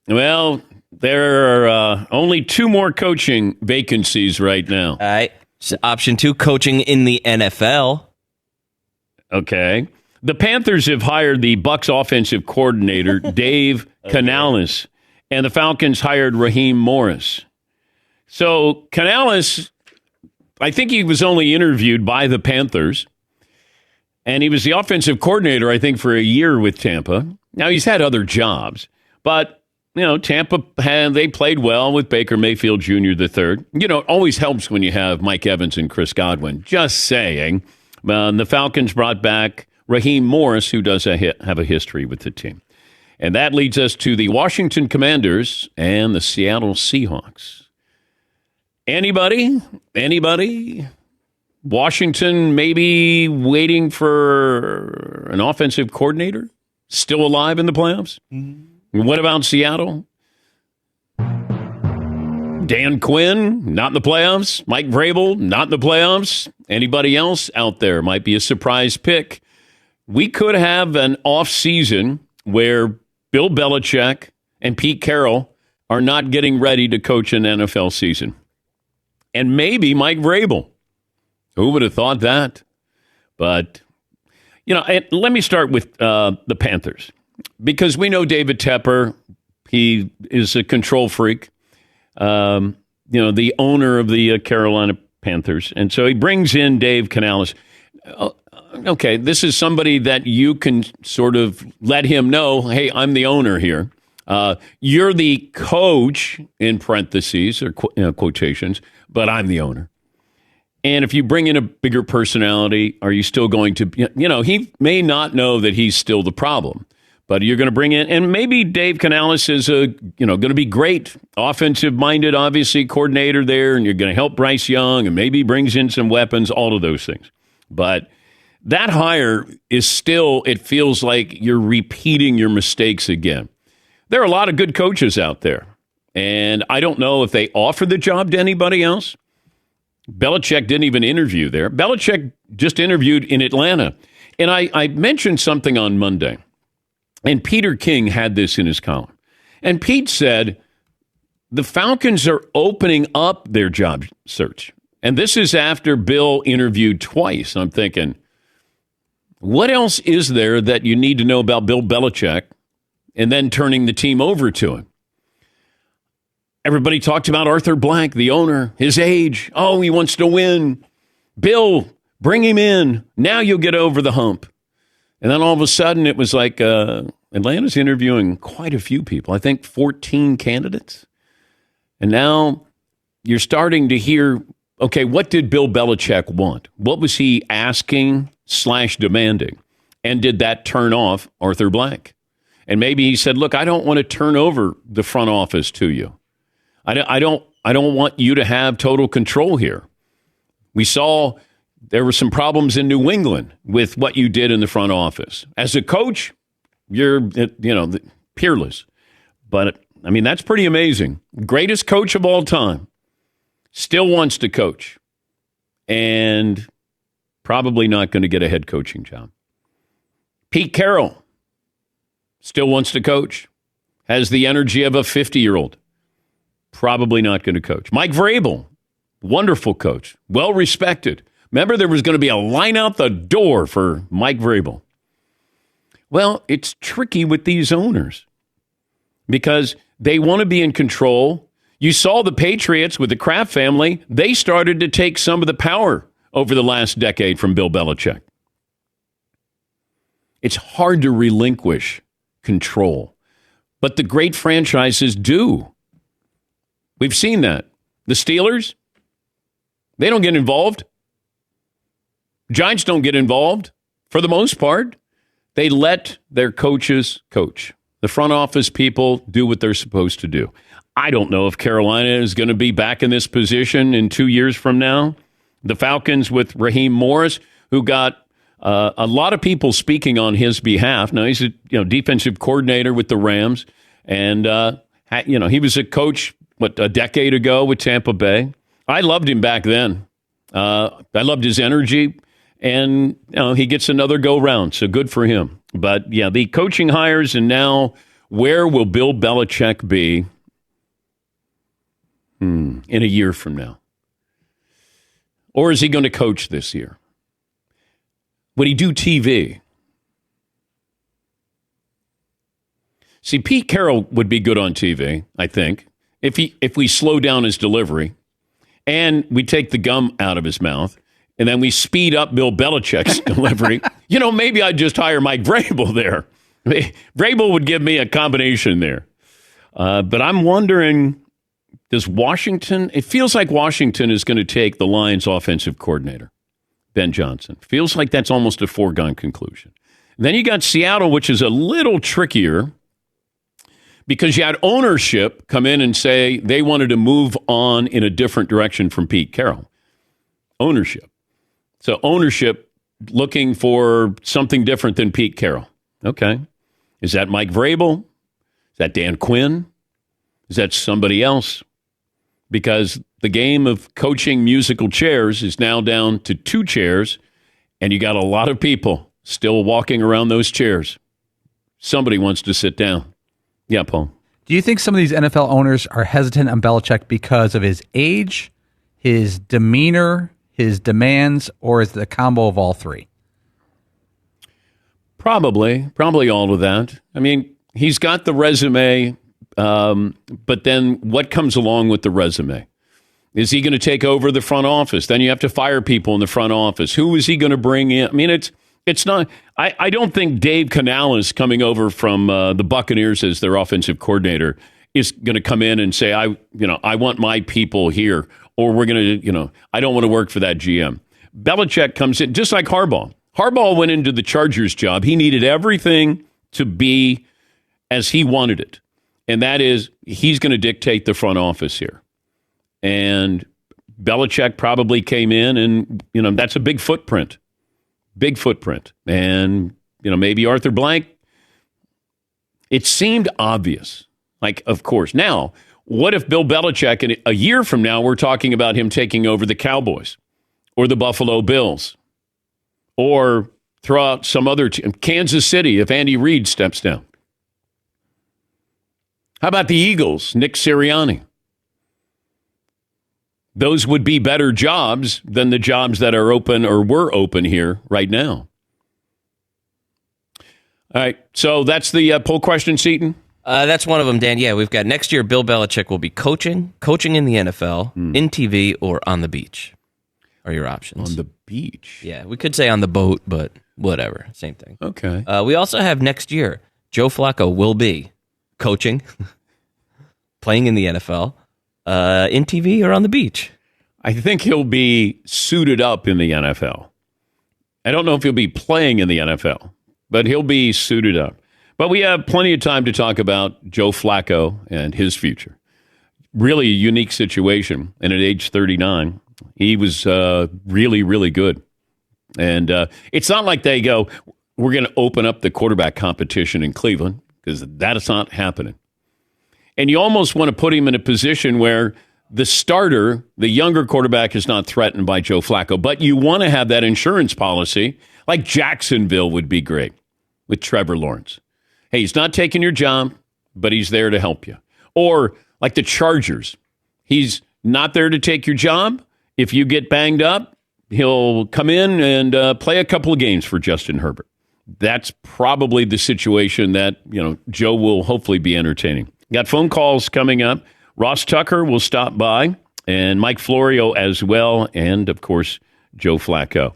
Well, there are only 2 more coaching vacancies right now. All right. So option 2, coaching in the NFL. Okay. The Panthers have hired the Bucs offensive coordinator, Dave Canales, and the Falcons hired Raheem Morris. So Canales, I think he was only interviewed by the Panthers, and he was the offensive coordinator, I think, for a year with Tampa. Now, he's had other jobs, but, Tampa, they played well with Baker Mayfield Jr. III. It always helps when you have Mike Evans and Chris Godwin. Just saying. The Falcons brought back Raheem Morris, who does have a history with the team. And that leads us to the Washington Commanders and the Seattle Seahawks. Anybody? Washington maybe waiting for an offensive coordinator? Still alive in the playoffs? Mm-hmm. What about Seattle? Dan Quinn, not in the playoffs. Mike Vrabel, not in the playoffs. Anybody else out there might be a surprise pick. We could have an offseason where Bill Belichick and Pete Carroll are not getting ready to coach an NFL season. And maybe Mike Vrabel. Who would have thought that? But, let me start with the Panthers. Because we know David Tepper, he is a control freak. The owner of the Carolina Panthers. And so he brings in Dave Canales. Okay, this is somebody that you can sort of let him know, hey, I'm the owner here. You're the coach, in parentheses or quotations, but I'm the owner. And if you bring in a bigger personality, are you still going to, he may not know that he's still the problem, but you're going to bring in, and maybe Dave Canales is going to be great, offensive-minded, obviously, coordinator there, and you're going to help Bryce Young, and maybe brings in some weapons, all of those things. But that hire is still, it feels like you're repeating your mistakes again. There are a lot of good coaches out there, and I don't know if they offer the job to anybody else. Belichick didn't even interview there. Belichick just interviewed in Atlanta. And I mentioned something on Monday, and Peter King had this in his column. And Pete said, the Falcons are opening up their job search. And this is after Bill interviewed twice. I'm thinking, what else is there that you need to know about Bill Belichick and then turning the team over to him? Everybody talked about Arthur Blank, the owner, his age. Oh, he wants to win. Bill, bring him in. Now you'll get over the hump. And then all of a sudden it was like Atlanta's interviewing quite a few people. I think 14 candidates. And now you're starting to hear, okay, what did Bill Belichick want? What was he asking / demanding? And did that turn off Arthur Blank? And maybe he said, look, I don't want to turn over the front office to you. I don't want you to have total control here. We saw there were some problems in New England with what you did in the front office. As a coach, you're peerless. But I mean, that's pretty amazing. Greatest coach of all time still wants to coach and probably not going to get a head coaching job. Pete Carroll still wants to coach, has the energy of a 50-year-old. Probably not going to coach. Mike Vrabel, wonderful coach, well-respected. Remember, there was going to be a line out the door for Mike Vrabel. Well, it's tricky with these owners because they want to be in control. You saw the Patriots with the Kraft family. They started to take some of the power over the last decade from Bill Belichick. It's hard to relinquish control, but the great franchises do. We've seen that. The Steelers, they don't get involved. Giants don't get involved. For the most part, they let their coaches coach. The front office people do what they're supposed to do. I don't know if Carolina is going to be back in this position in 2 years from now. The Falcons with Raheem Morris, who got a lot of people speaking on his behalf. Now, he's a defensive coordinator with the Rams. And, he was a coach a decade ago with Tampa Bay. I loved him back then. I loved his energy, and he gets another go-round, so good for him. But, yeah, the coaching hires and now Where will Bill Belichick be in a year from now? Or is he going to coach this year? Would he do TV? See, Pete Carroll would be good on TV, I think, if we slow down his delivery and we take the gum out of his mouth and then we speed up Bill Belichick's delivery. Maybe I'd just hire Mike Vrabel there. Vrabel would give me a combination there. But I'm wondering, does Washington, it feels like Washington is going to take the Lions offensive coordinator, Ben Johnson. Feels like that's almost a foregone conclusion. Then you got Seattle, which is a little trickier because you had ownership come in and say they wanted to move on in a different direction from Pete Carroll. Ownership. So ownership looking for something different than Pete Carroll. Okay. Is that Mike Vrabel? Is that Dan Quinn? Is that somebody else? Because the game of coaching musical chairs is now down to 2 chairs, and you got a lot of people still walking around those chairs. Somebody wants to sit down. Yeah, Paul. Do you think some of these NFL owners are hesitant on Belichick because of his age, his demeanor, his demands, or is it a combo of all three? Probably all of that. I mean, he's got the resume, but then what comes along with the resume? Is he going to take over the front office? Then you have to fire people in the front office. Who is he going to bring in? I mean, it's not. I don't think Dave Canales coming over from the Buccaneers as their offensive coordinator is going to come in and say, I want my people here, or we're going to, I don't want to work for that GM. Belichick comes in just like Harbaugh. Harbaugh went into the Chargers job. He needed everything to be as he wanted it. And that is, he's going to dictate the front office here. And Belichick probably came in and, that's a big footprint. Big footprint. And, maybe Arthur Blank. It seemed obvious. Like, of course. Now, what if Bill Belichick, in a year from now, we're talking about him taking over the Cowboys or the Buffalo Bills? Or throw out some other team, Kansas City, if Andy Reid steps down. How about the Eagles, Nick Sirianni? Those would be better jobs than the jobs that are open or were open here right now. All right, so that's the poll question, Seton? That's one of them, Dan. Yeah, we've got next year Bill Belichick will be coaching in the NFL, in TV, or on the beach. Are your options. On the beach? Yeah, we could say on the boat, but whatever. Same thing. Okay. We also have next year, Joe Flacco will be coaching, playing in the NFL, in TV, or on the beach. I think he'll be suited up in the NFL. I don't know if he'll be playing in the NFL, but he'll be suited up. But we have plenty of time to talk about Joe Flacco and his future. Really a unique situation. And at age 39, he was really, really good. And it's not like they go, we're going to open up the quarterback competition in Cleveland, because that is not happening. And you almost want to put him in a position where the starter, the younger quarterback, is not threatened by Joe Flacco. But you want to have that insurance policy, like Jacksonville would be great with Trevor Lawrence. Hey, he's not taking your job, but he's there to help you. Or like the Chargers, he's not there to take your job. If you get banged up, he'll come in and play a couple of games for Justin Herbert. That's probably the situation that, Joe will hopefully be entertaining. Got phone calls coming up. Ross Tucker will stop by, and Mike Florio as well, and, of course, Joe Flacco.